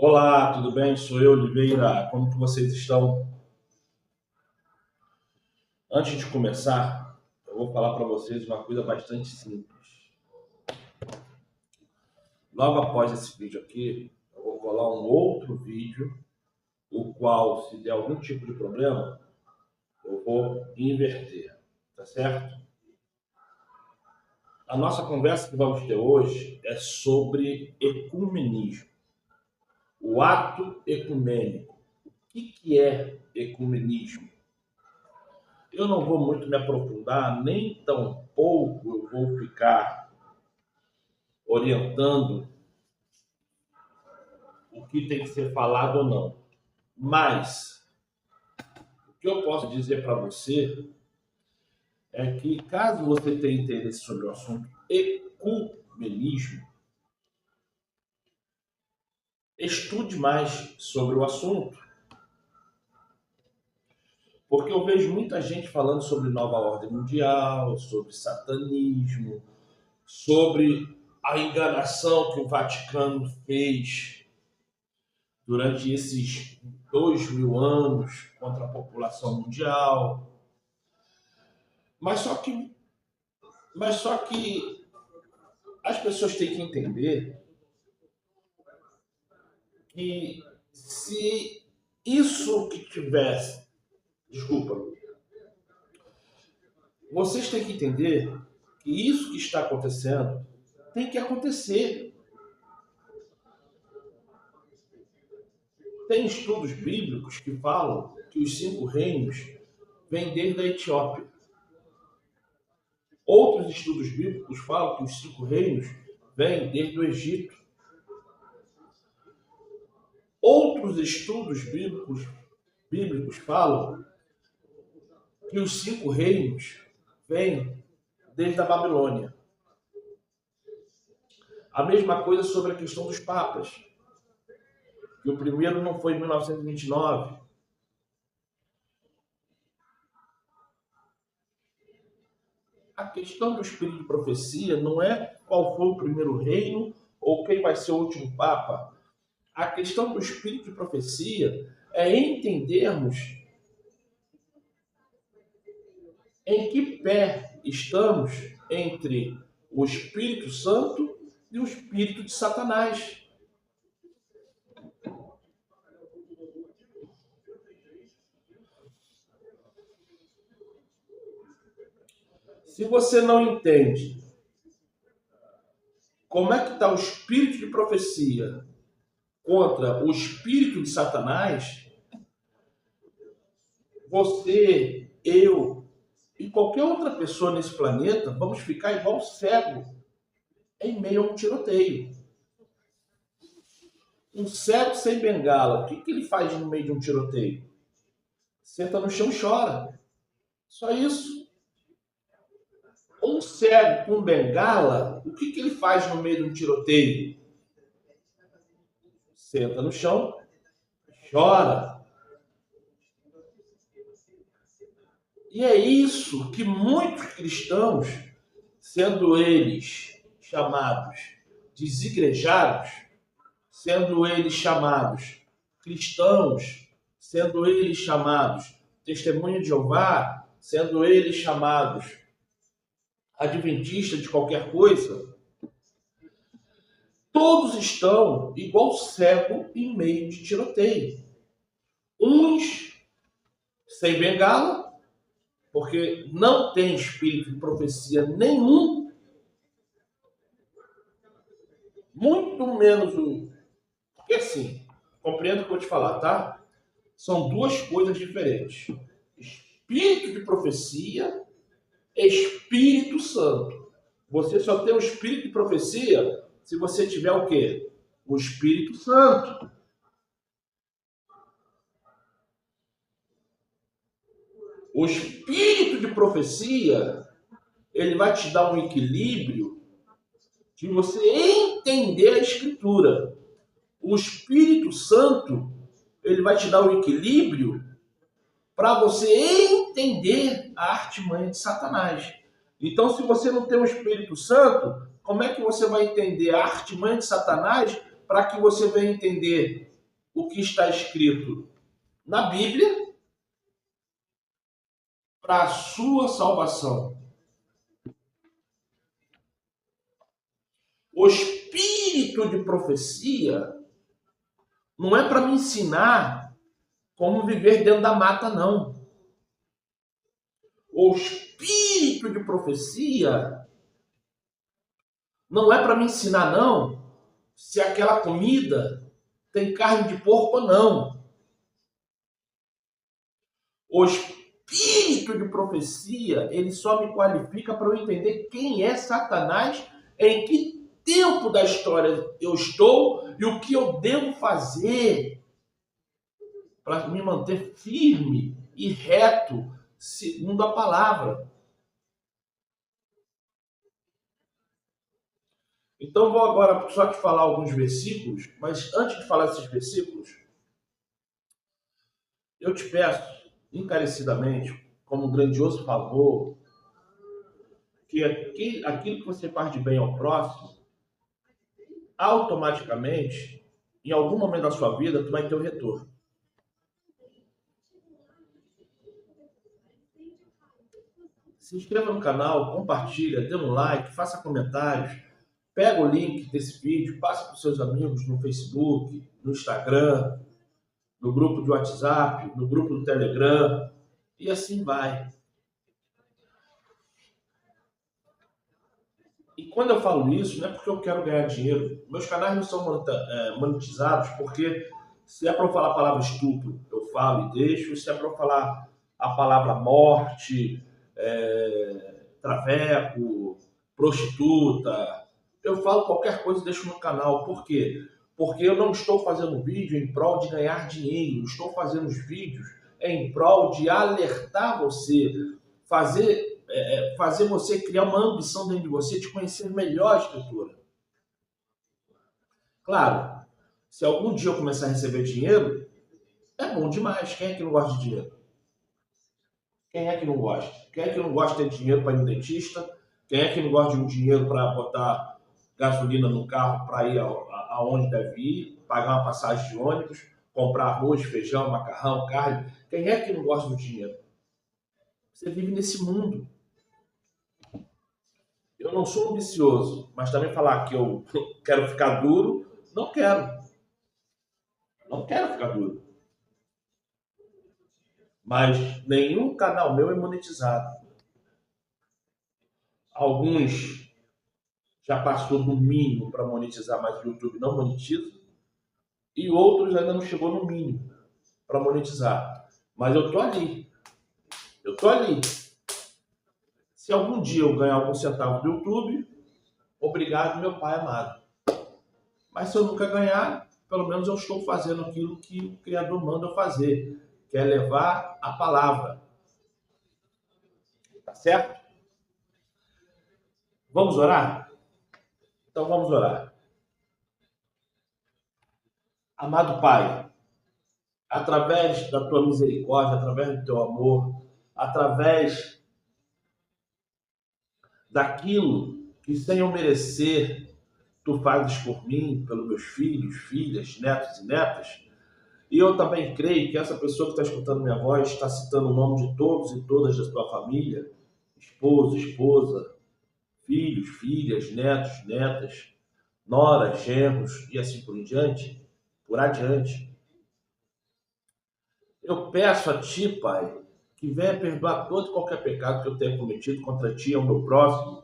Olá, tudo bem? Sou eu, Oliveira. Como que vocês estão? Antes de começar, eu vou falar para vocês uma coisa bastante simples. Logo após esse vídeo aqui, eu vou colar um outro vídeo, o qual, se der algum tipo de problema, eu vou inverter, tá certo? A nossa conversa que vamos ter hoje é sobre ecumenismo, o ato ecumênico. O que é ecumenismo? Eu não vou muito me aprofundar, nem tão pouco eu vou ficar orientando o que tem que ser falado ou não. Mas o que eu posso dizer para você é que, caso você tenha interesse sobre o assunto ecumenismo, estude mais sobre o assunto. Porque eu vejo muita gente falando sobre nova ordem mundial, sobre satanismo, sobre a enganação que o Vaticano fez durante esses 2000 anos contra a população mundial. Mas só que as pessoas têm que entender que se isso que tivesse... Desculpa. Vocês têm que entender que isso que está acontecendo tem que acontecer. Tem estudos bíblicos que falam que os 5 reinos vêm desde a Etiópia. Outros estudos bíblicos falam que os 5 reinos vêm desde o Egito. Outros estudos bíblicos falam que os 5 reinos vêm desde a Babilônia. A mesma coisa sobre a questão dos papas, que o primeiro não foi em 1929. A questão do espírito de profecia não é qual foi o primeiro reino ou quem vai ser o último papa. A questão do espírito de profecia é entendermos em que pé estamos entre o Espírito Santo e o espírito de Satanás. Se você não entende como é que está o espírito de profecia contra o espírito de Satanás, você, eu e qualquer outra pessoa nesse planeta vamos ficar igual cego em meio a um tiroteio. Um cego sem bengala, o que ele faz no meio de um tiroteio? Senta no chão e chora. Só isso. Um cego com bengala, o que ele faz no meio de um tiroteio? Senta no chão, chora. E é isso que muitos cristãos, sendo eles chamados desigrejados, sendo eles chamados cristãos, sendo eles chamados testemunha de Jeová, sendo eles chamados adventista de qualquer coisa, todos estão igual cego em meio de tiroteio. Uns sem bengala, porque não tem espírito de profecia nenhum, muito menos o... Porque assim, compreendo o que eu vou te falar, tá? São duas coisas diferentes. Espírito de profecia, Espírito Santo. Você só tem o espírito de profecia se você tiver o quê? O Espírito Santo. O espírito de profecia, ele vai te dar um equilíbrio de você entender a Escritura. O Espírito Santo, ele vai te dar um equilíbrio para você entender a artimanha de Satanás. Então, se você não tem o Espírito Santo, como é que você vai entender a artimanha de Satanás para que você venha entender o que está escrito na Bíblia para a sua salvação. O espírito de profecia não é para me ensinar como viver dentro da mata, não. O espírito de profecia não é para me ensinar, não, se aquela comida tem carne de porco ou não. O espírito de profecia, ele só me qualifica para eu entender quem é Satanás, em que tempo da história eu estou e o que eu devo fazer para me manter firme e reto segundo a palavra. Então vou agora só te falar alguns versículos, mas antes de falar esses versículos, eu te peço encarecidamente, como um grandioso favor, que aquilo que você faz de bem ao próximo, automaticamente, em algum momento da sua vida, tu vai ter o retorno. Se inscreva no canal, compartilha, dê um like, faça comentários, pega o link desse vídeo, passa para os seus amigos no Facebook, no Instagram, no grupo de WhatsApp, no grupo do Telegram, e assim vai. E quando eu falo isso, não é porque eu quero ganhar dinheiro. Meus canais não são monetizados, porque se é para eu falar a palavra estupro, eu falo e deixo. Se é para eu falar a palavra morte, traveco, prostituta, eu falo qualquer coisa e deixo no canal. Por quê? Porque eu não estou fazendo vídeo em prol de ganhar dinheiro. Estou fazendo os vídeos em prol de alertar você, fazer você criar uma ambição dentro de você de conhecer melhor a Escritura. Claro, se algum dia eu começar a receber dinheiro, é bom demais. Quem é que não gosta de dinheiro? Quem é que não gosta? Quem é que não gosta de ter dinheiro para ir no dentista? Quem é que não gosta de um dinheiro para botar gasolina no carro para ir aonde deve ir, pagar uma passagem de ônibus, comprar arroz, feijão, macarrão, carne? Quem é que não gosta do dinheiro? Você vive nesse mundo. Eu não sou ambicioso, mas também falar que eu quero ficar duro, não quero. Não quero ficar duro. Mas nenhum canal meu é monetizado. Alguns já passou do mínimo para monetizar, mas o YouTube não monetiza. E outros ainda não chegou no mínimo para monetizar. Mas eu tô ali. Eu tô ali. Se algum dia eu ganhar algum centavo do YouTube, obrigado, meu pai amado. Mas se eu nunca ganhar, pelo menos eu estou fazendo aquilo que o Criador manda eu fazer, que é levar a palavra. Tá certo? Vamos orar? Então vamos orar. Amado Pai, através da tua misericórdia, através do teu amor, através daquilo que sem eu merecer tu fazes por mim, pelos meus filhos, filhas, netos e netas, e eu também creio que essa pessoa que está escutando minha voz está citando o nome de todos e todas da sua família, esposo, esposa, filhos, filhas, netos, netas, noras, genros e assim por adiante. Eu peço a Ti, Pai, que venha perdoar todo e qualquer pecado que eu tenha cometido contra Ti e ao meu próximo.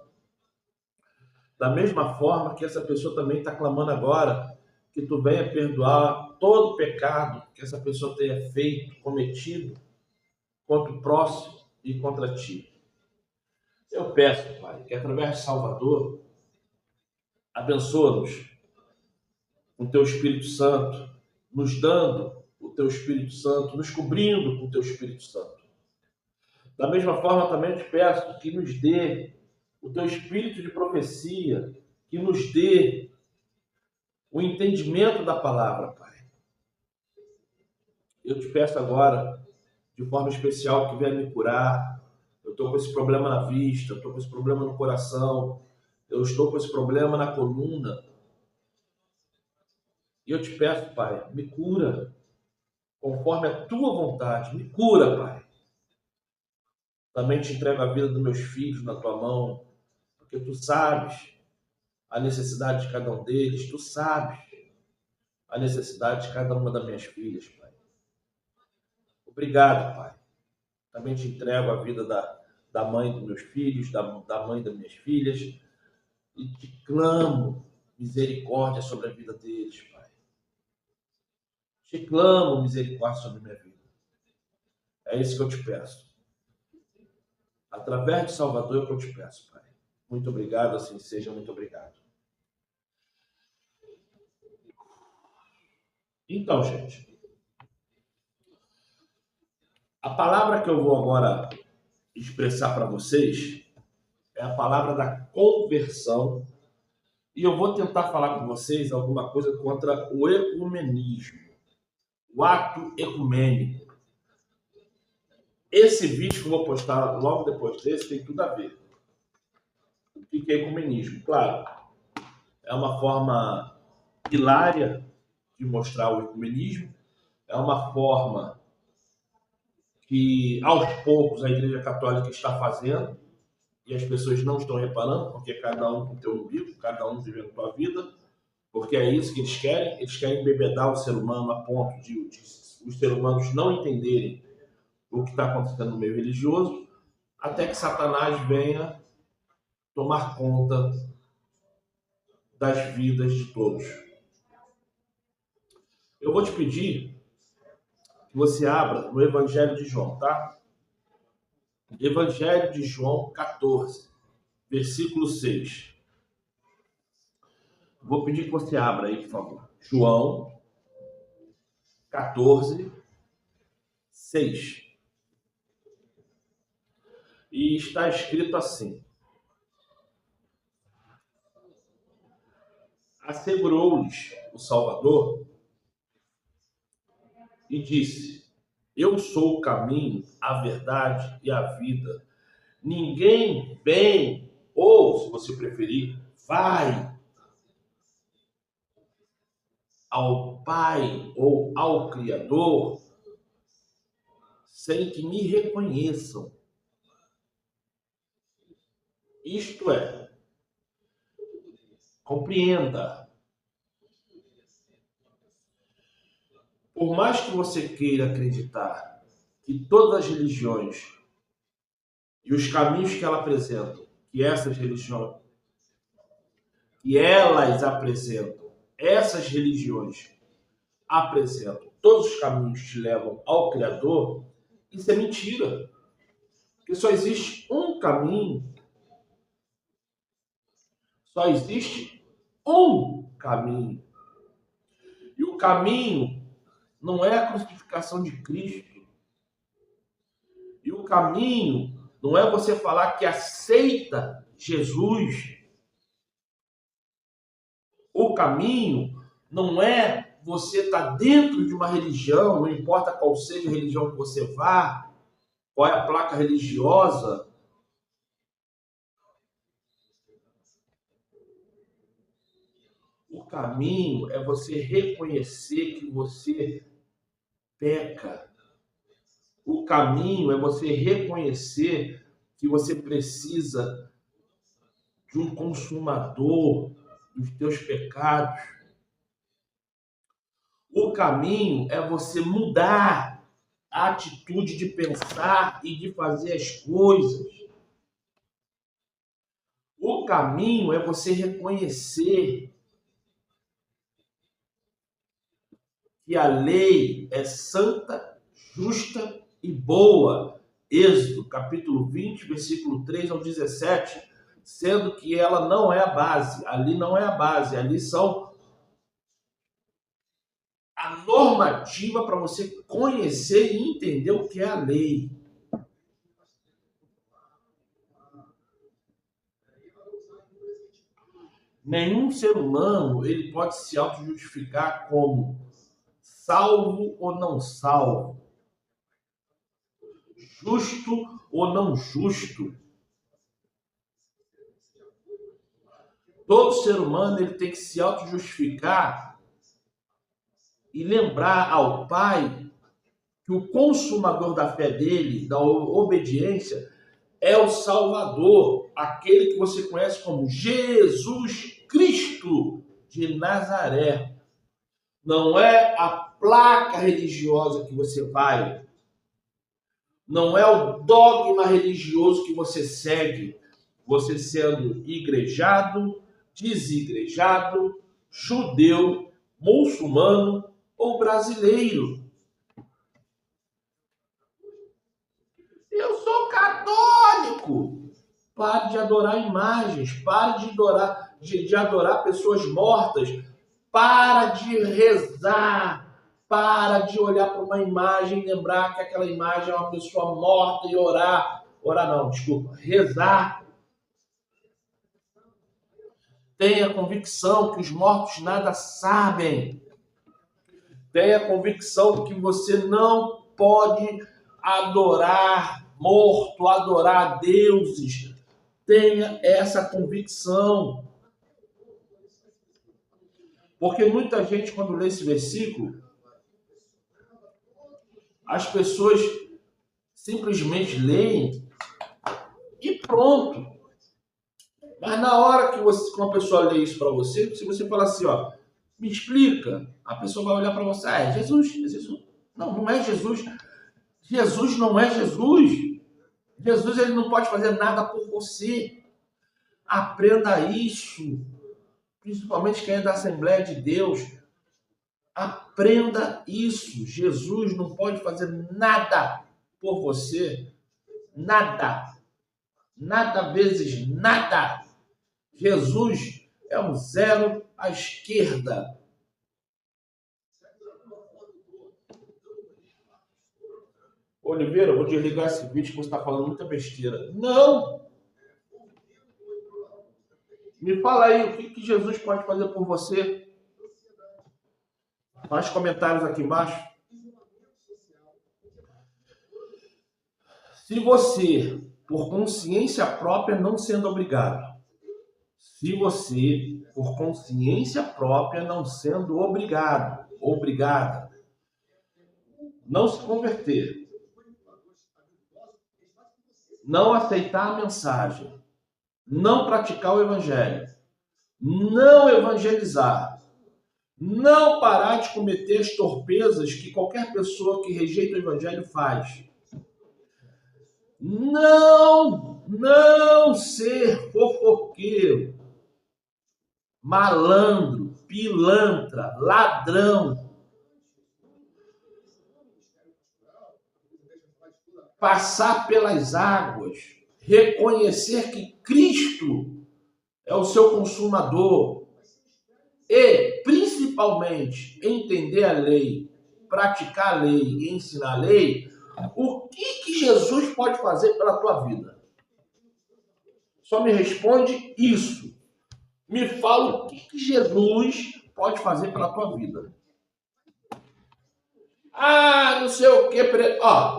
Da mesma forma que essa pessoa também está clamando agora, que Tu venha perdoar todo pecado que essa pessoa tenha feito, cometido contra o próximo e contra Ti. Eu peço, Pai, que através de Salvador, abençoa-nos com o Teu Espírito Santo, nos dando o Teu Espírito Santo, nos cobrindo com o Teu Espírito Santo. Da mesma forma, também te peço que nos dê o Teu Espírito de profecia, que nos dê o entendimento da palavra, Pai. Eu te peço agora, de forma especial, que venha me curar. Eu estou com esse problema na vista, eu estou com esse problema no coração, eu estou com esse problema na coluna. E eu te peço, Pai, me cura, conforme a tua vontade. Me cura, Pai. Também te entrego a vida dos meus filhos na tua mão, porque tu sabes a necessidade de cada um deles, tu sabes a necessidade de cada uma das minhas filhas, Pai. Obrigado, Pai. Também te entrego a vida da mãe dos meus filhos, da mãe das minhas filhas, e te clamo misericórdia sobre a vida deles, Pai. Te clamo misericórdia sobre a minha vida. É isso que eu te peço. Através de Salvador é o que eu te peço, Pai. Muito obrigado, assim seja, muito obrigado. Então, gente, a palavra que eu vou agora expressar para vocês é a palavra da conversão. E eu vou tentar falar com vocês alguma coisa contra o ecumenismo, o ato ecumênico. Esse vídeo que eu vou postar logo depois desse tem tudo a ver. O que é ecumenismo? Claro, é uma forma hilária de mostrar o ecumenismo, é uma forma que aos poucos a Igreja Católica está fazendo e as pessoas não estão reparando, porque cada um com o seu umbigo, cada um vivendo a sua vida, porque é isso que eles querem embebedar o ser humano a ponto de os seres humanos não entenderem o que está acontecendo no meio religioso, até que Satanás venha tomar conta das vidas de todos. Eu vou te pedir que você abra no Evangelho de João, tá? Evangelho de João 14, versículo 6. Vou pedir que você abra aí, por favor. João 14, 6. E está escrito assim: assegurou-lhes o Salvador e disse: eu sou o caminho, a verdade e a vida. Ninguém vem, ou, se você preferir, vai ao Pai ou ao Criador sem que me reconheçam. Isto é, compreenda. Por mais que você queira acreditar que todas as religiões e os caminhos que elas apresentam, que essas religiões, que elas apresentam, essas religiões apresentam, todos os caminhos te levam ao Criador, isso é mentira. Porque só existe um caminho, só existe um caminho. E o caminho não é a crucificação de Cristo. E o caminho não é você falar que aceita Jesus. O caminho não é você estar dentro de uma religião, não importa qual seja a religião que você vá, qual é a placa religiosa. O caminho é você reconhecer que você peca. O caminho é você reconhecer que você precisa de um consumador dos teus pecados. O caminho é você mudar a atitude de pensar e de fazer as coisas. O caminho é você reconhecer que a lei é santa, justa e boa. Êxodo, capítulo 20, versículo 3 ao 17, sendo que ela não é a base. Ali não é a base, ali são a normativa para você conhecer e entender o que é a lei. Nenhum ser humano ele pode se auto-justificar como salvo ou não salvo, justo ou não justo. Todo ser humano ele tem que se auto-justificar e lembrar ao Pai que o consumador da fé dele, da obediência, é o Salvador, aquele que você conhece como Jesus Cristo de Nazaré. Não é a placa religiosa que você vai, não é o dogma religioso que você segue, você sendo igrejado, desigrejado, judeu, muçulmano ou brasileiro. Eu sou católico. Pare de adorar imagens, pare de adorar pessoas mortas, para de rezar, para de olhar para uma imagem e lembrar que aquela imagem é uma pessoa morta e rezar. Tenha convicção que os mortos nada sabem. Tenha convicção que você não pode adorar morto, adorar deuses. Tenha essa convicção. Porque muita gente, quando lê esse versículo, as pessoas simplesmente leem e pronto. Mas na hora que uma pessoa lê isso para você, se você falar assim, ó, me explica, a pessoa vai olhar para você, é Jesus. Não, não é Jesus. Jesus não é Jesus. Jesus, ele não pode fazer nada por você. Aprenda isso. Principalmente quem é da Assembleia de Deus. Aprenda isso. Jesus não pode fazer nada por você. Nada. Nada vezes nada. Jesus é um zero à esquerda. Oliveira, eu vou desligar esse vídeo que você está falando muita besteira. Não! Me fala aí o que Jesus pode fazer por você. Faz comentários aqui embaixo. Se você, por consciência própria, não sendo obrigado. Se você, por consciência própria, não sendo obrigado, obrigada, não se converter, não aceitar a mensagem, não praticar o evangelho, não evangelizar, não parar de cometer as torpezas que qualquer pessoa que rejeita o evangelho faz, não ser fofoqueiro, malandro, pilantra, ladrão, passar pelas águas, reconhecer que Cristo é o seu consumador e, principalmente, entender a lei, praticar a lei e ensinar a lei, o que Jesus pode fazer pela tua vida? Só me responde isso. Me fala o que Jesus pode fazer pela tua vida. Ah, não sei o que.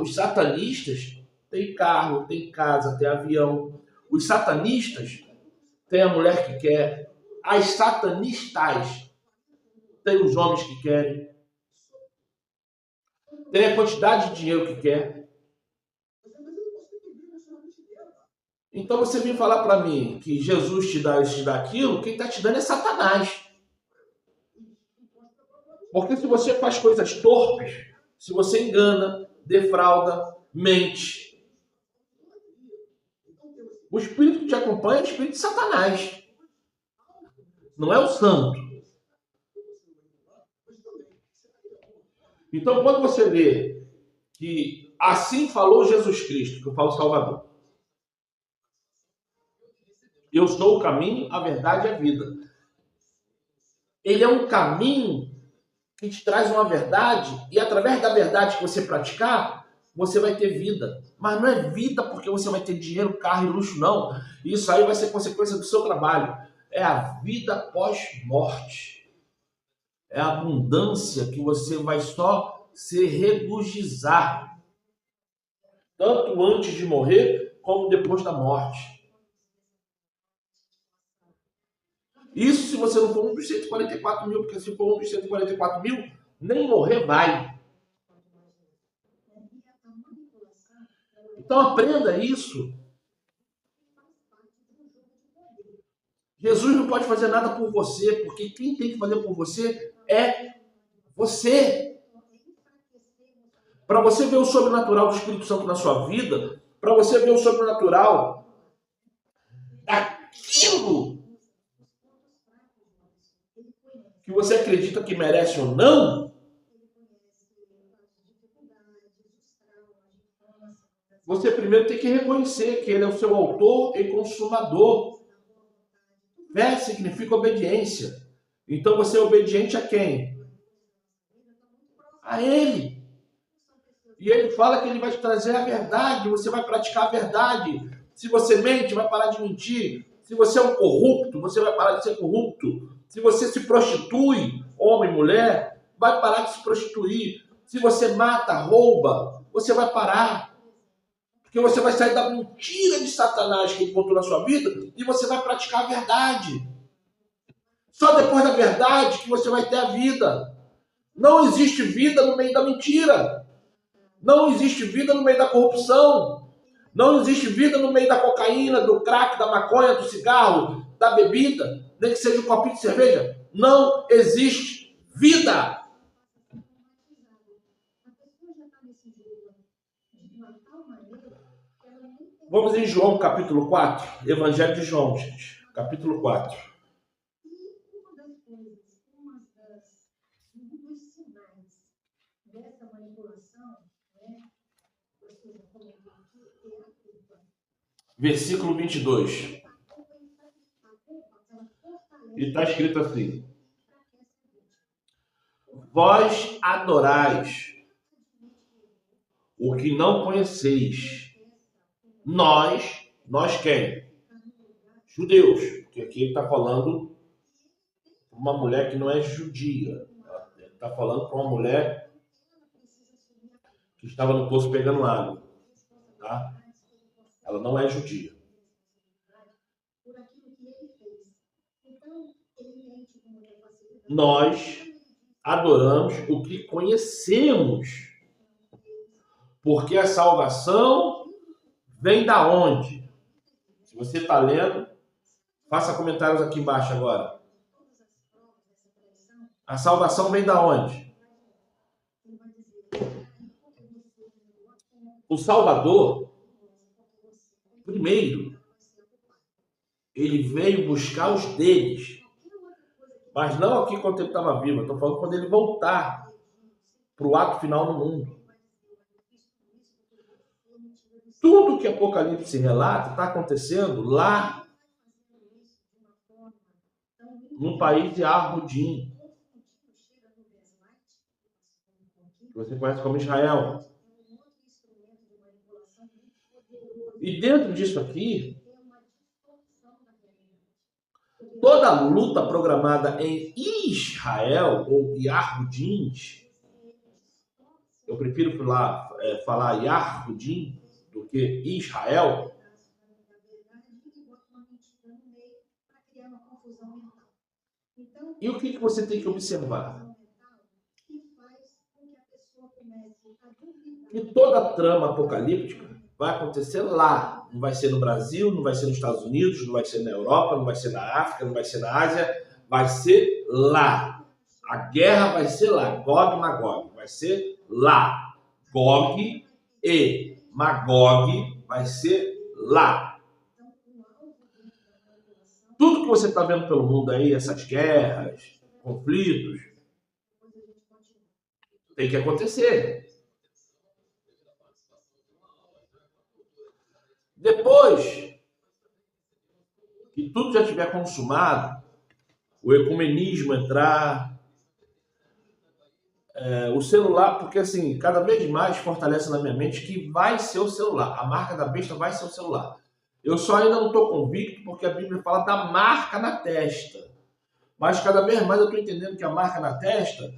Os satanistas têm carro, têm casa, têm avião. Os satanistas têm a mulher que quer. As satanistas têm os homens que querem. Tem a quantidade de dinheiro que quer. Então você vem falar para mim que Jesus te dá isso, te dá aquilo, quem está te dando é Satanás. Porque se você faz coisas torpes, se você engana, defrauda, mente, o espírito que te acompanha é o espírito de Satanás. Não é o santo. Então, quando você lê que assim falou Jesus Cristo, que eu falo Salvador, eu sou o caminho, a verdade e a vida. Ele é um caminho que te traz uma verdade e através da verdade que você praticar, você vai ter vida. Mas não é vida porque você vai ter dinheiro, carro e luxo, não. Isso aí vai ser consequência do seu trabalho. É a vida pós-morte. É a abundância que você vai só se regozijar. Tanto antes de morrer, como depois da morte. Isso se você não for um dos 144 mil, porque se for um dos 144 mil, nem morrer vai. Então aprenda isso. Jesus não pode fazer nada por você, porque quem tem que fazer por você é você. Para você ver o sobrenatural do Espírito Santo na sua vida, para você ver o sobrenatural daquilo que você acredita que merece ou não, você primeiro tem que reconhecer que ele é o seu autor e consumador. Fé significa obediência. Então você é obediente a quem? A ele. E ele fala que ele vai te trazer a verdade, você vai praticar a verdade. Se você mente, vai parar de mentir. Se você é um corrupto, você vai parar de ser corrupto. Se você se prostitui, homem, mulher, vai parar de se prostituir. Se você mata, rouba, você vai parar. Porque você vai sair da mentira de Satanás que ele botou na sua vida e você vai praticar a verdade. Só depois da verdade que você vai ter a vida. Não existe vida no meio da mentira. Não existe vida no meio da corrupção. Não existe vida no meio da cocaína, do crack, da maconha, do cigarro, da bebida, nem que seja um copinho de cerveja. Não existe vida. Vamos em João, capítulo 4. Evangelho de João, gente. Capítulo 4. Versículo 22. E está escrito assim: vós adorais o que não conheceis. Nós quem? Judeus. Porque aqui ele está falando para uma mulher que não é judia. Ele está falando para uma mulher que estava no poço pegando água. Tá? Ela não é judia. Nós adoramos o que conhecemos. Porque a salvação vem da onde? Se você está lendo, faça comentários aqui embaixo agora. A salvação vem da onde? O Salvador, primeiro, ele veio buscar os deles. Mas não aqui quando ele estava vivo. Estou falando quando ele voltar para o ato final no mundo. Tudo que Apocalipse relata está acontecendo lá no país de Arrudim. Você conhece como Israel. E dentro disso aqui, toda a luta programada em Israel, ou Yarhudim, eu prefiro falar Yarhudim do que Israel. E o que você tem que observar? Que toda a trama apocalíptica vai acontecer lá. Não vai ser no Brasil, não vai ser nos Estados Unidos, não vai ser na Europa, não vai ser na África, não vai ser na Ásia. Vai ser lá. A guerra vai ser lá. Gog e Magog. Vai ser lá. Gog e Magog vai ser lá. Tudo que você está vendo pelo mundo aí, essas guerras, conflitos, tem que acontecer. Depois que tudo já estiver consumado, o ecumenismo entrar, o celular, porque assim, cada vez mais fortalece na minha mente que vai ser o celular. A marca da besta vai ser o celular. Eu só ainda não estou convicto porque a Bíblia fala da marca na testa. Mas cada vez mais eu estou entendendo que a marca na testa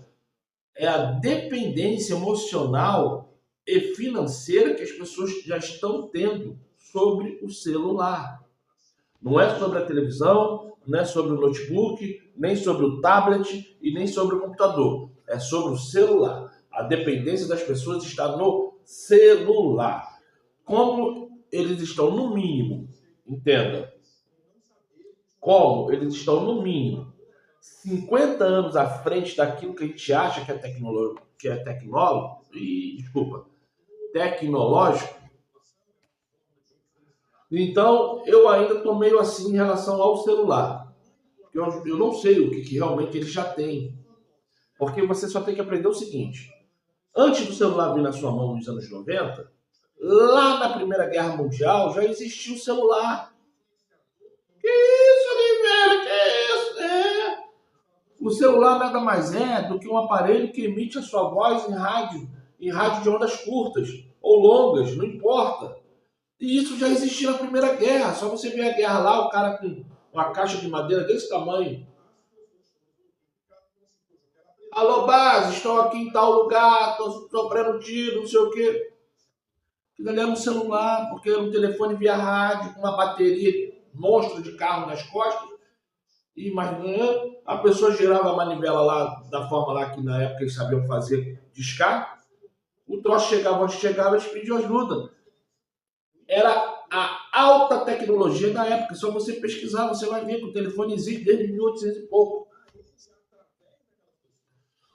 é a dependência emocional e financeira que as pessoas já estão tendo sobre o celular. Não é sobre a televisão, não é sobre o notebook, nem sobre o tablet e nem sobre o computador. é sobre o celular. A dependência das pessoas está no celular. Como eles estão no mínimo, entenda, como eles estão no mínimo 50 anos à frente daquilo que a gente acha tecnológico. Então, eu ainda estou meio assim em relação ao celular. Eu não sei o que realmente ele já tem. Porque você só tem que aprender o seguinte. Antes do celular vir na sua mão nos anos 90, lá na Primeira Guerra Mundial já existia o celular. Que isso, Oliveira? Que isso? O celular nada mais é do que um aparelho que emite a sua voz em rádio de ondas curtas ou longas, não importa. E isso já existia na Primeira Guerra. Só você ver a guerra lá, o cara com uma caixa de madeira desse tamanho. Alô, base, estou aqui em tal lugar, estou sofrendo tiro, não sei o quê. Aquilo ali era um celular, porque era um telefone via rádio, com uma bateria monstro de carro nas costas. E imagina, a pessoa girava a manivela lá, da forma lá que na época eles sabiam fazer, discar. O troço chegava onde chegava, eles pediam ajuda. Era a alta tecnologia da época. Só você pesquisar, você vai ver que o telefone existe desde 1800 e pouco.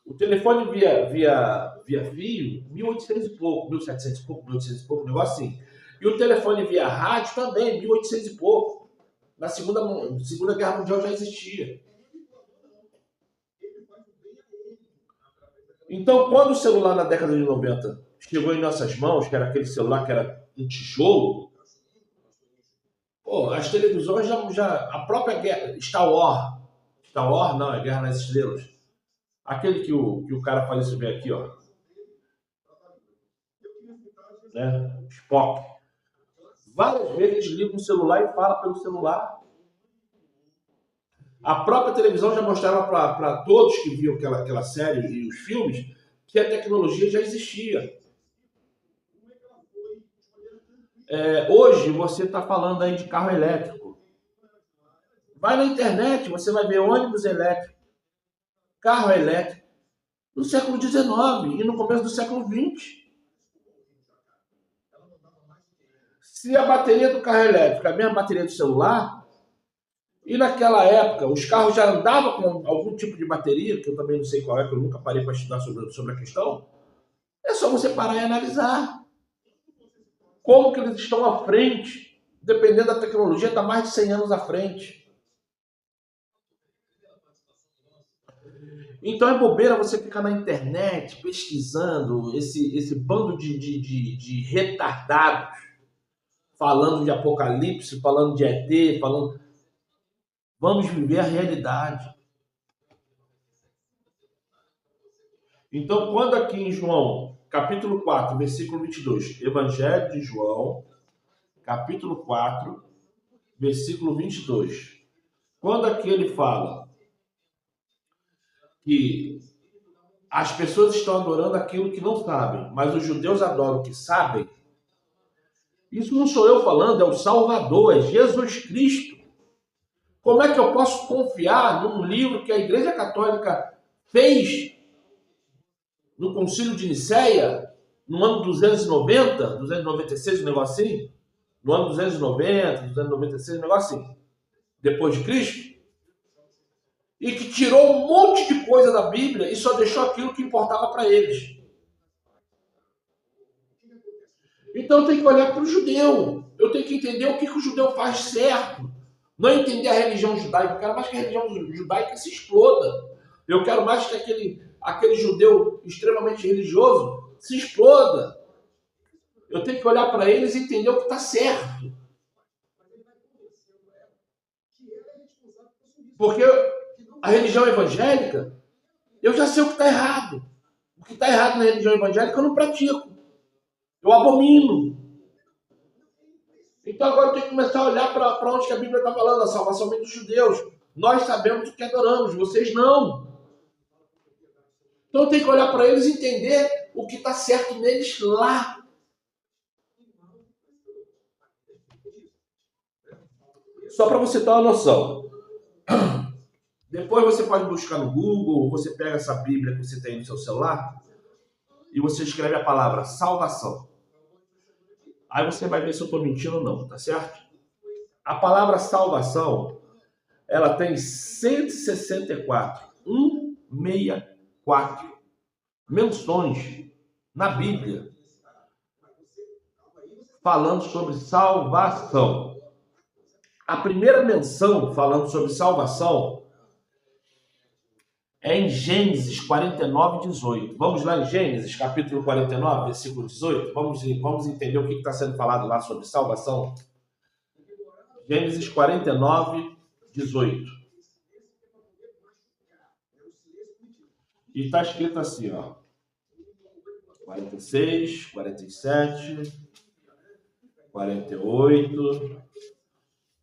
O telefone via fio, 1800 e pouco, 1700 e pouco, 1800 e pouco, um negócio assim. E o telefone via rádio também, 1800 e pouco. Na Segunda Guerra Mundial já existia. Então, quando o celular na década de 90 chegou em nossas mãos, que era aquele celular que era um tijolo, as televisões a própria guerra, Star Wars não, é Guerra nas Estrelas. Aquele que o cara faz isso bem aqui, ó. Né? Spock. Várias vezes liga o celular e fala pelo celular. A própria televisão já mostrava para todos que viam aquela série e os filmes que a tecnologia já existia. Hoje você está falando aí de carro elétrico. Vai na internet, você vai ver ônibus elétrico, carro elétrico, no século XIX e no começo do século XX. Se a bateria do carro elétrico é a mesma bateria do celular, e naquela época os carros já andavam com algum tipo de bateria, que eu também não sei qual é, que eu nunca parei para estudar sobre a questão, é só você parar e analisar. Como que eles estão à frente, dependendo da tecnologia, está mais de 100 anos à frente. Então é bobeira você ficar na internet pesquisando esse bando de retardados, falando de apocalipse, falando de ET, falando... Vamos viver a realidade. Então, quando aqui em João, capítulo 4, versículo 22, Evangelho de João, capítulo 4, versículo 22, quando aqui ele fala que as pessoas estão adorando aquilo que não sabem, mas os judeus adoram o que sabem, isso não sou eu falando, é o Salvador, é Jesus Cristo. Como é que eu posso confiar num livro que a Igreja Católica fez no Concílio de Nicéia, no ano 290, 296, um negócio assim? No ano 290, 296, um negócio assim, depois de Cristo? E que tirou um monte de coisa da Bíblia e só deixou aquilo que importava para eles. Então eu tenho que olhar para o judeu. Eu tenho que entender o que o judeu faz certo. Não entender a religião judaica. Eu quero mais que a religião judaica se exploda. Eu quero mais que aquele judeu extremamente religioso se exploda. Eu tenho que olhar para eles e entender o que está certo. Porque a religião evangélica, eu já sei o que está errado. O que está errado na religião evangélica eu não pratico. Eu abomino. Então agora eu tenho que começar a olhar para onde que a Bíblia está falando, a salvação dos judeus. Nós sabemos o que adoramos, vocês não. Então eu tenho que olhar para eles e entender o que está certo neles lá. Só para você ter uma noção. Depois você pode buscar no Google, ou você pega essa Bíblia que você tem no seu celular e você escreve a palavra salvação. Aí você vai ver se eu estou mentindo ou não, tá certo? A palavra salvação, ela tem 164 menções na Bíblia falando sobre salvação. A primeira menção falando sobre salvação é em Gênesis 49:18. Vamos lá em Gênesis, capítulo 49, versículo 18. Vamos entender o que está sendo falado lá sobre salvação. Gênesis 49:18. E está escrito assim, ó. 46, 47, 48,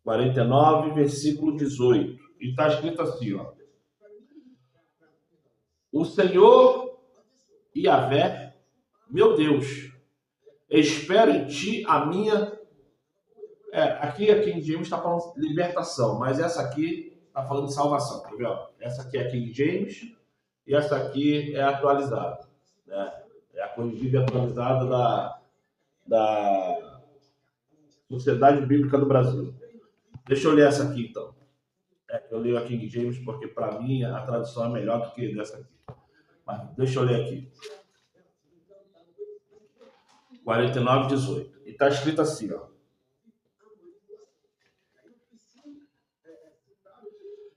49, versículo 18. E está escrito assim, ó. O Senhor Yahvé, meu Deus, espero em ti a minha... aqui a King James está falando libertação, mas essa aqui está falando de salvação, tá vendo? Essa aqui é a King James e essa aqui é atualizada, né? É a corrigida e atualizada da Sociedade Bíblica do Brasil. Deixa eu ler essa aqui, então. Eu leio a King James porque, para mim, a tradução é melhor do que dessa aqui. Mas deixa eu ler aqui. 49:18. E está escrito assim, ó.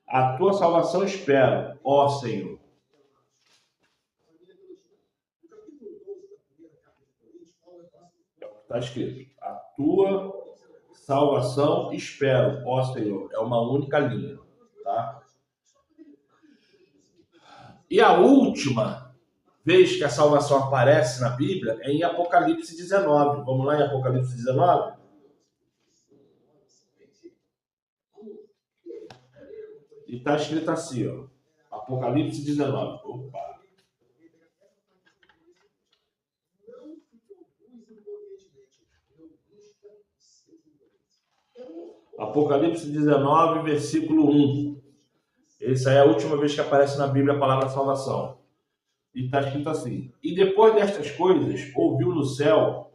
A tua salvação espero, ó Senhor. Está escrito. A tua salvação espero, ó Senhor. É uma única linha, tá? E a última vez que a salvação aparece na Bíblia é em Apocalipse 19. Vamos lá em Apocalipse 19? E está escrito assim, ó. Apocalipse 19. Opa! Apocalipse 19, versículo 1. Essa é a última vez que aparece na Bíblia a palavra salvação. E está escrito assim. E depois destas coisas, ouvi no céu,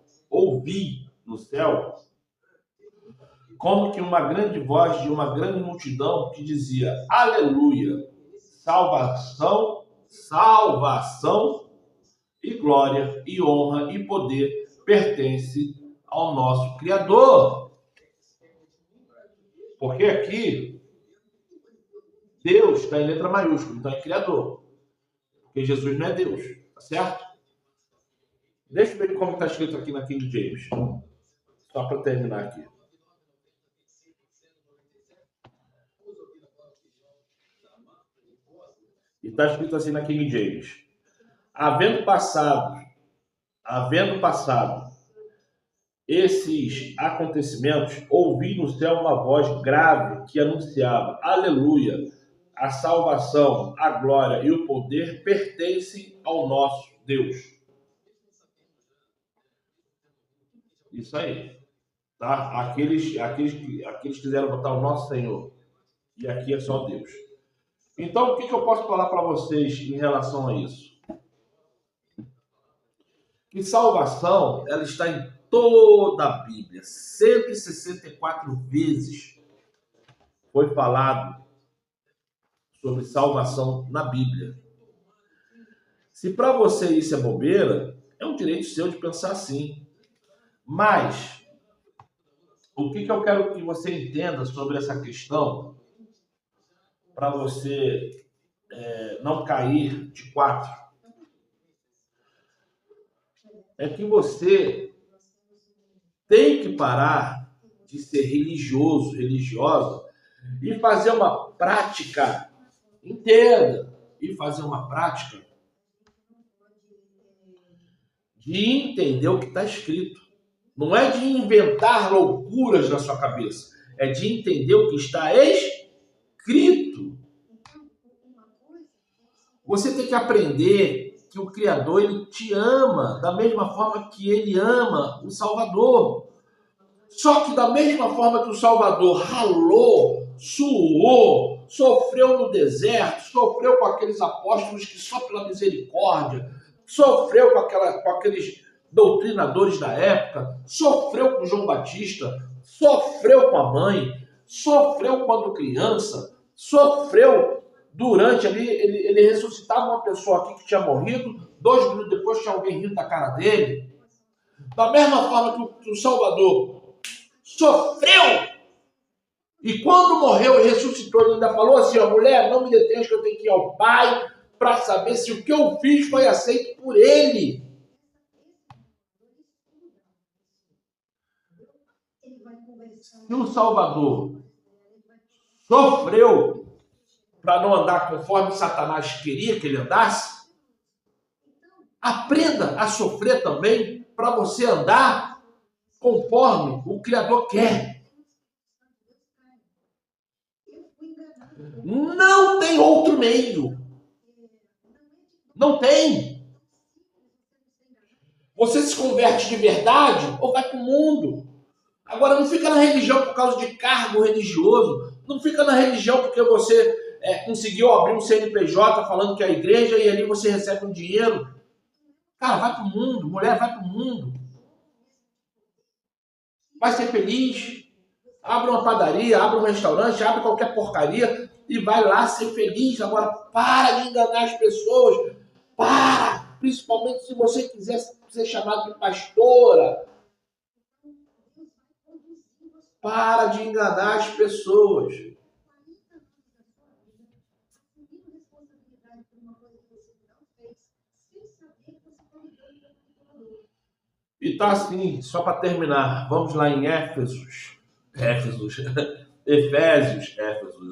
como que uma grande voz de uma grande multidão que dizia, aleluia, salvação, salvação e glória e honra e poder pertence ao nosso Criador. Porque aqui, Deus está em letra maiúscula, então é Criador. Porque Jesus não é Deus, tá certo? Deixa eu ver como está escrito aqui na King James. Só para terminar aqui. E está escrito assim na King James. Havendo passado esses acontecimentos, ouvi no céu uma voz grave que anunciava, aleluia, a salvação, a glória e o poder pertencem ao nosso Deus. Isso aí. Tá? Aqueles que quiseram botar o nosso Senhor. E aqui é só Deus. Então, o que eu posso falar para vocês em relação a isso? Que salvação, ela está em toda a Bíblia. 164 vezes foi falado sobre salvação na Bíblia. Se para você isso é bobeira, é um direito seu de pensar assim. Mas, o que eu quero que você entenda sobre essa questão, para você não cair de quatro, é que você tem que parar de ser religioso, religiosa, e fazer uma prática, entenda, e fazer uma prática de entender o que está escrito. Não é de inventar loucuras na sua cabeça, é de entender o que está escrito. Você tem que aprender que o Criador, ele te ama da mesma forma que ele ama o Salvador. Só que da mesma forma que o Salvador ralou, suou, sofreu no deserto, sofreu com aqueles apóstolos que só pela misericórdia, sofreu com aqueles doutrinadores da época, sofreu com João Batista, sofreu com a mãe, sofreu quando criança, sofreu durante ali, ele ressuscitava uma pessoa aqui que tinha morrido, 2 minutos depois tinha alguém rindo da cara dele. Da mesma forma que o Salvador sofreu, e quando morreu e ressuscitou, ele ainda falou assim, ó, mulher, não me detenha que eu tenho que ir ao Pai para saber se o que eu fiz foi aceito por ele. Se o Salvador sofreu para não andar conforme Satanás queria que ele andasse, aprenda a sofrer também para você andar conforme o Criador quer. Não tem outro meio. Não tem. Você se converte de verdade ou vai para o mundo. Agora, não fica na religião por causa de cargo religioso. Não fica na religião porque você conseguiu abrir um CNPJ falando que é a igreja e ali você recebe um dinheiro. Cara, vai para o mundo. Mulher, vai para o mundo. Vai ser feliz. Abre uma padaria, abre um restaurante, abre qualquer porcaria e vai lá ser feliz. Agora, para de enganar as pessoas. Para! Principalmente se você quiser ser chamado de pastora. Para de enganar as pessoas. E tá assim, só para terminar, vamos lá em Efésios,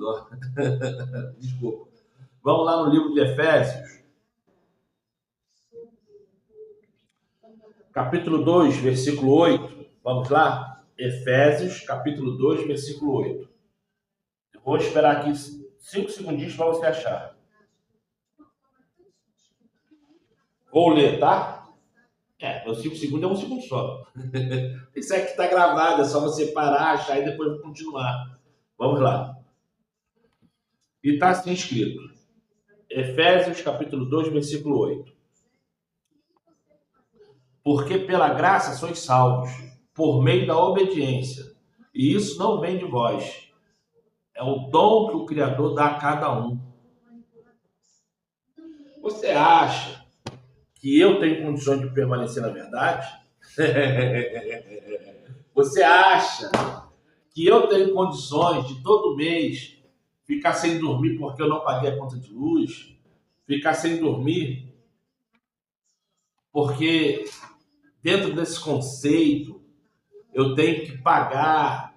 ó. Desculpa. Vamos lá no livro de Efésios, capítulo 2, versículo 8. Vamos lá? Efésios, capítulo 2, versículo 8. Eu vou esperar aqui 5 segundinhos para você achar. Vou ler, tá? Os 5 segundos é 1 segundo só. Isso aqui está gravado, é só você parar, achar e depois continuar. Vamos lá. E está assim escrito. Efésios, capítulo 2, versículo 8. Porque pela graça sois salvos, por meio da obediência. E isso não vem de vós. É o dom que o Criador dá a cada um. Você acha que eu tenho condições de permanecer na verdade? Você acha que eu tenho condições de todo mês ficar sem dormir porque eu não paguei a conta de luz? Ficar sem dormir porque dentro desse conceito eu tenho que pagar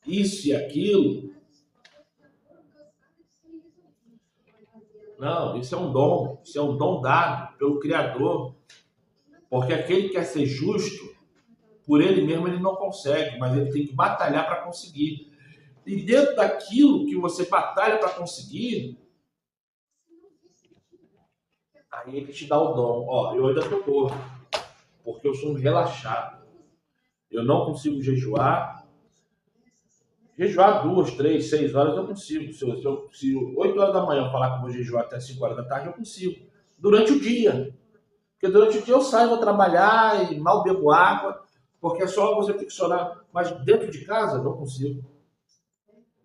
isso e aquilo? Não, isso é um dom. Isso é um dom dado pelo Criador. Porque aquele que quer ser justo, por ele mesmo ele não consegue, mas ele tem que batalhar para conseguir. E dentro daquilo que você batalha para conseguir, aí ele te dá o dom. Ó, eu ainda estou gordo, porque eu sou um relaxado. Eu não consigo jejuar. Jejuar 2, 3, 6 horas eu consigo. Se 8 horas da manhã eu falar que eu vou jejuar até 5 horas da tarde, eu consigo. Durante o dia. Porque durante o dia eu saio, vou trabalhar e mal bebo água, porque é só você ficcionar. Mas dentro de casa, não consigo.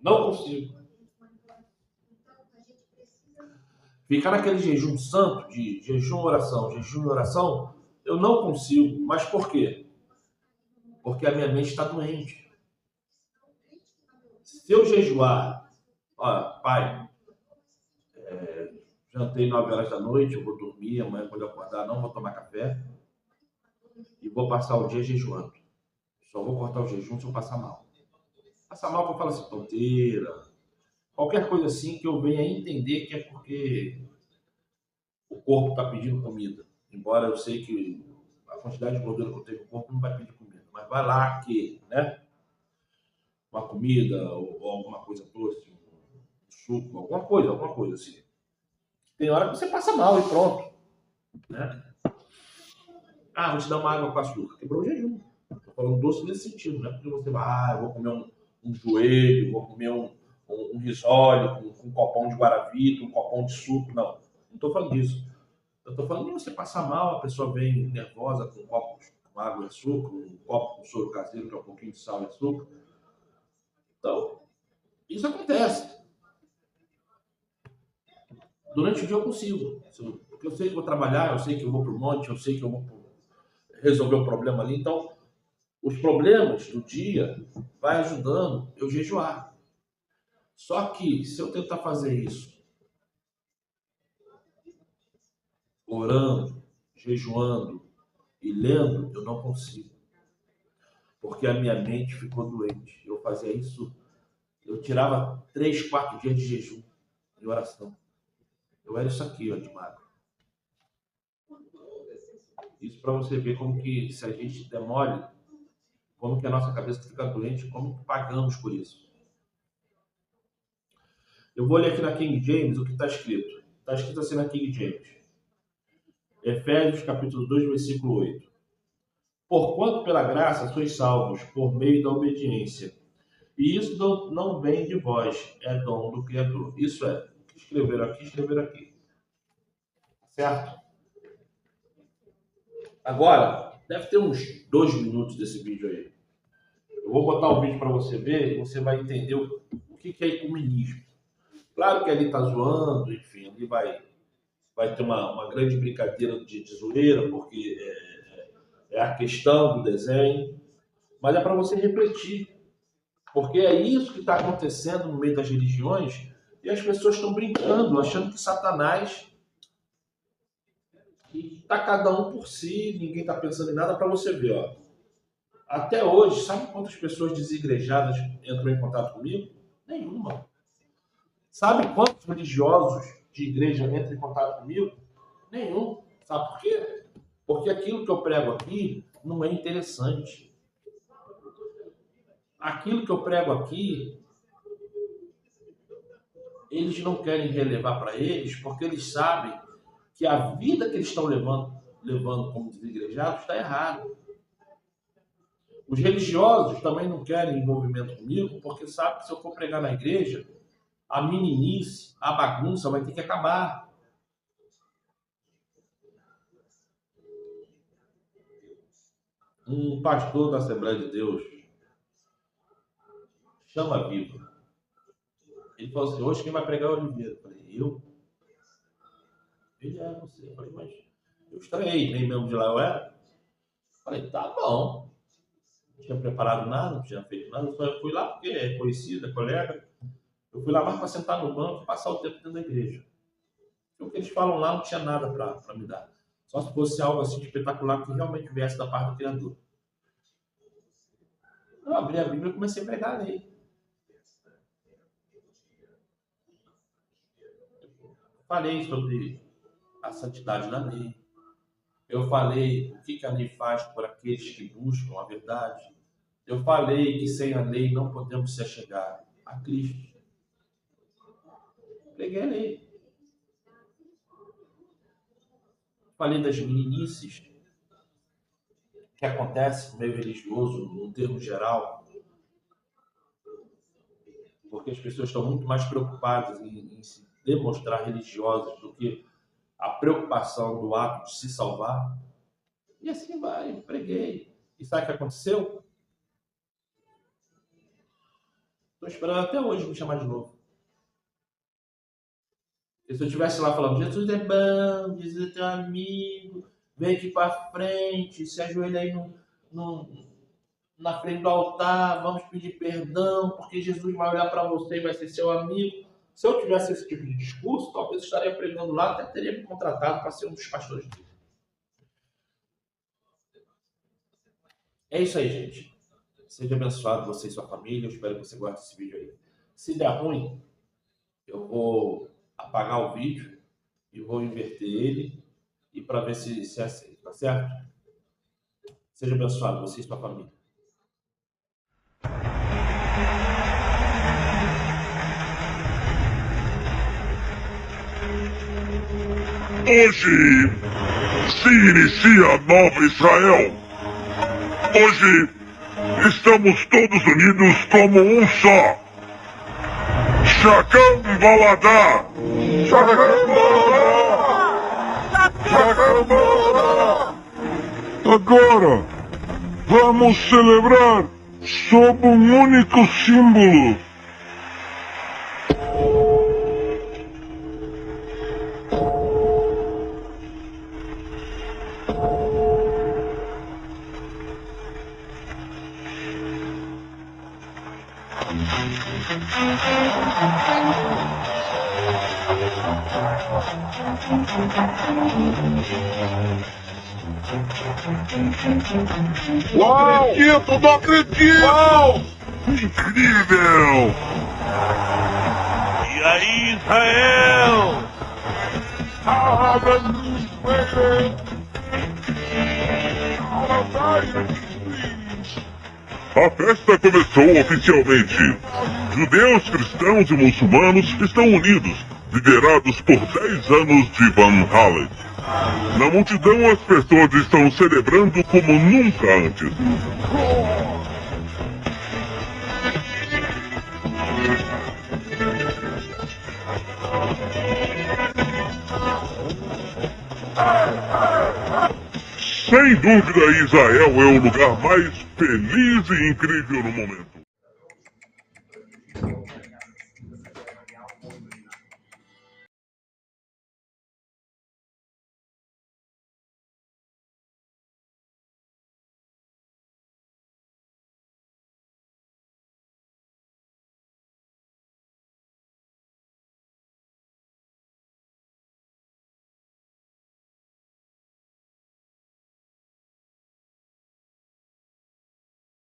Não consigo. Ficar naquele jejum santo, de jejum e oração, eu não consigo. Mas por quê? Porque a minha mente está doente. Se eu jejuar, olha, pai, jantei 9 horas da noite, eu vou dormir, amanhã quando eu acordar não vou tomar café e vou passar o dia jejuando. Só vou cortar o jejum se eu passar mal. Passar mal que eu falo assim, tonteira, qualquer coisa assim que eu venha entender que é porque o corpo está pedindo comida. Embora eu sei que a quantidade de gordura que eu tenho no corpo não vai pedir comida. Mas vai lá que, né? Uma comida ou alguma coisa doce, um suco, alguma coisa assim. Tem hora que você passa mal e pronto. Né? Ah, vou te dar uma água com açúcar. Quebrou o jejum. Estou falando doce nesse sentido, né? Porque você vai, eu vou comer um joelho, vou comer um risole, com um copão de guaravita, um copão de suco, não. Não estou falando disso. Eu estou falando de você passar mal, a pessoa vem nervosa com um copo com água e açúcar, um copo com soro caseiro, que é um pouquinho de sal e açúcar. Então, isso acontece. Durante o dia eu consigo. Porque eu sei que vou trabalhar, eu sei que eu vou para o monte, eu sei que eu vou resolver o problema ali. Então, os problemas do dia vai ajudando eu jejuar. Só que, se eu tentar fazer isso orando, jejuando e lendo, eu não consigo. Porque a minha mente ficou doente. Eu fazia isso, eu tirava 3, 4 dias de jejum de oração. Eu era isso aqui, ó, de magro. Isso para você ver como que, se a gente demole, como que a nossa cabeça fica doente, como que pagamos por isso. Eu vou ler aqui na King James o que está escrito. Está escrito assim na King James. Efésios capítulo 2, versículo 8. Porquanto pela graça sois salvos, por meio da obediência. E isso não vem de vós, é dom do Criador. Isso é, o que escreveram aqui. Certo? Agora, deve ter uns 2 minutos desse vídeo aí. Eu vou botar o vídeo para você ver e você vai entender o que é ecumenismo. Claro que ali está zoando, enfim, ali vai ter uma grande brincadeira de zoeira, porque é a questão do desenho, mas é para você refletir, porque é isso que está acontecendo no meio das religiões e as pessoas estão brincando, achando que Satanás está cada um por si, ninguém está pensando em nada. Para você ver, ó. Até hoje, sabe quantas pessoas desigrejadas entrou em contato comigo? Nenhuma. Sabe quantos religiosos de igreja entram em contato comigo? Nenhum. Sabe por quê? Porque aquilo que eu prego aqui não é interessante. Aquilo que eu prego aqui, eles não querem relevar para eles, porque eles sabem que a vida que eles estão levando como desigrejados está errada. Os religiosos também não querem envolvimento comigo, porque sabem que se eu for pregar na igreja, a meninice, a bagunça vai ter que acabar. Um pastor da Assembleia de Deus, chama Viva, ele falou assim: hoje quem vai pregar é o Oliveira. Eu falei: eu? Ele é você. Eu falei: mas eu estranhei, nem mesmo de lá eu era. Eu falei: tá bom. Não tinha preparado nada, não tinha feito nada, eu só fui lá porque é conhecido, é colega. Eu fui lá mais para sentar no banco e passar o tempo dentro da igreja. Porque o que eles falam lá não tinha nada para me dar. Só se fosse algo assim espetacular que realmente viesse da parte do Criador. Eu abri a Bíblia e comecei a pregar a lei. Falei sobre a santidade da lei. Eu falei o que a lei faz por aqueles que buscam a verdade. Eu falei que sem a lei não podemos se achegar a Cristo. Preguei a lei. Falei das meninices que acontece no meio religioso, no termo geral, porque as pessoas estão muito mais preocupadas em se demonstrar religiosas do que a preocupação do ato de se salvar. E assim vai, preguei. E sabe o que aconteceu? Estou esperando até hoje me chamar de novo. E se eu estivesse lá falando: Jesus é bom, Jesus é teu amigo, vem aqui para frente, se ajoelha aí na frente do altar, vamos pedir perdão, porque Jesus vai olhar para você e vai ser seu amigo. Se eu tivesse esse tipo de discurso, talvez eu estaria pregando lá, até teria me contratado para ser um dos pastores dele. É isso aí, gente. Seja abençoado você e sua família. Eu espero que você goste desse vídeo aí. Se der ruim, eu vou apagar o vídeo e vou inverter ele e para ver se aceita, tá certo? Seja abençoado você e sua família. Hoje se inicia a nova Israel. Hoje estamos todos unidos como um só. Chacambalada! Chacambalada! Chacambalada! Agora, vamos celebrar sob um único símbolo. Uau! Não acredito! Uau! Incrível! E aí, Israel? A festa começou oficialmente. Judeus, cristãos e muçulmanos estão unidos, liderados por 10 anos de Van Halen. Na multidão, as pessoas estão celebrando como nunca antes. Sem dúvida, Israel é o lugar mais feliz e incrível no momento.